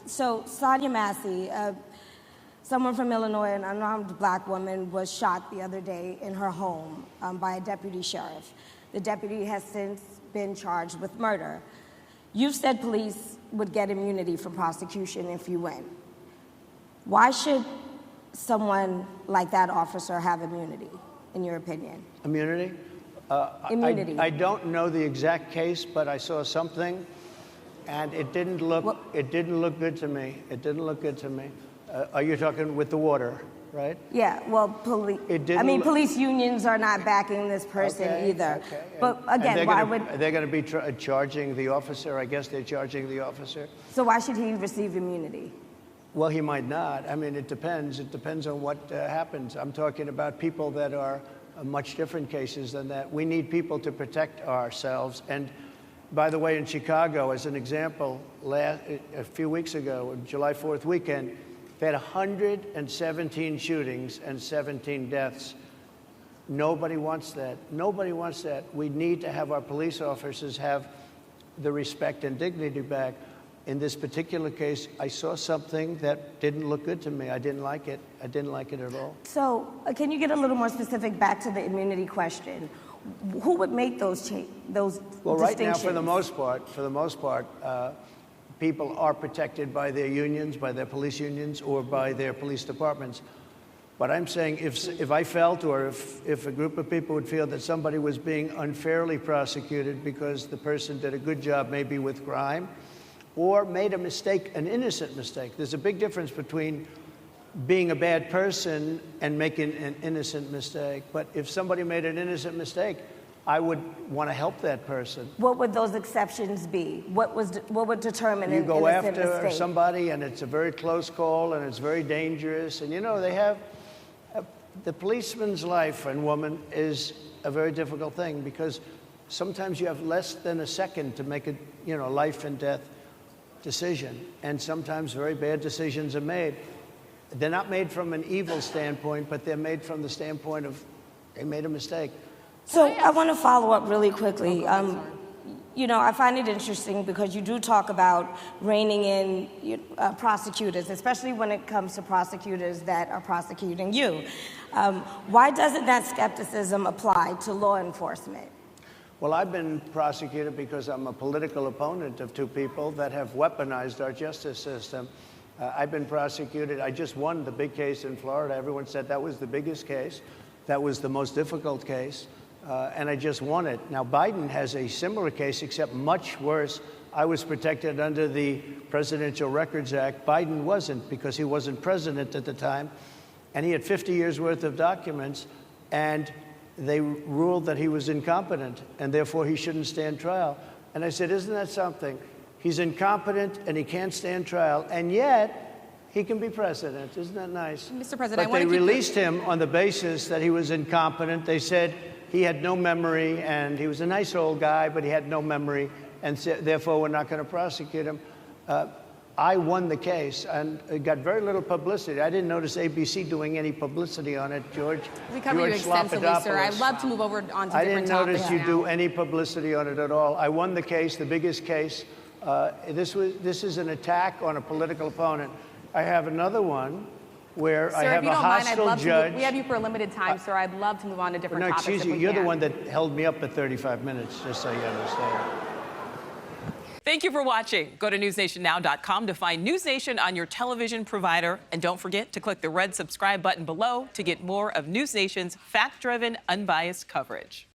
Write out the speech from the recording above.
So Sonya Massey, someone from Illinois, an unarmed black woman, was shot the other day in her home by a deputy sheriff. The deputy has since been charged with murder. You've said police would get immunity from prosecution if you win. Why should someone like that officer have immunity, in your opinion? Immunity? Immunity. I don't know the exact case, but I saw something, and it didn't look good to me. It didn't look good to me. Are you talking with the water, right? Yeah. Well, police unions are not backing this person either. Okay. But again, why would they're going to be charging the officer? I guess they're charging the officer. So why should he receive immunity? Well, he might not. I mean, it depends. It depends on what happens. I'm talking about people that are much different cases than that. We need people to protect ourselves. And by the way, in Chicago, as an example, a few weeks ago, July 4th weekend, they had 117 shootings and 17 deaths. Nobody wants that. Nobody wants that. We need to have our police officers have the respect and dignity back. In this particular case, I saw something that didn't look good to me. I didn't like it. I didn't like it at all. So can you get a little more specific back to the immunity question? Who would make those distinctions? Well, right now, for the most part, people are protected by their unions, by their police unions, or by their police departments. But I'm saying if I felt, or if a group of people would feel that somebody was being unfairly prosecuted because the person did a good job maybe with crime, or made a mistake, an innocent mistake. There's a big difference between being a bad person and making an innocent mistake. But if somebody made an innocent mistake, I would want to help that person. What would those exceptions be? What would determine an innocent mistake? You go after somebody, and it's a very close call, and it's very dangerous. And you know, they have the policeman's life and woman is a very difficult thing, because sometimes you have less than a second to make a life and death decision, and sometimes very bad decisions are made. They're not made from an evil standpoint, but they're made from the standpoint of they made a mistake. So I want to follow up really quickly. I find it interesting because you do talk about reining in prosecutors, especially when it comes to prosecutors that are prosecuting you. Why doesn't that skepticism apply to law enforcement? Well, I've been prosecuted because I'm a political opponent of two people that have weaponized our justice system. I've been prosecuted. I just won the big case in Florida. Everyone said that was the biggest case. That was the most difficult case. And I just won it. Now, Biden has a similar case, except much worse. I was protected under the Presidential Records Act. Biden wasn't, because he wasn't president at the time. And he had 50 years worth of documents. And they ruled that he was incompetent, and therefore he shouldn't stand trial. And I said, isn't that something? He's incompetent and he can't stand trial, and yet he can be president. Isn't that nice? Mr. President, but they released him on the basis that he was incompetent. They said he had no memory, and he was a nice old guy, but he had no memory, and therefore we're not going to prosecute him. I won the case, and it got very little publicity. I didn't notice ABC doing any publicity on it, George. We cover you extensively, sir. I'd love to move over on to different topics. I didn't notice you do any publicity on it at all. I won the case, the biggest case. This is an attack on a political opponent. I have another one where I have a hostile judge. We have you for a limited time, sir. I'd love to move on to different topics. No, excuse you. You're the one that held me up at 35 minutes, just so you understand. Thank you for watching. Go to newsnationnow.com to find News Nation on your television provider. And don't forget to click the red subscribe button below to get more of News Nation's fact-driven, unbiased coverage.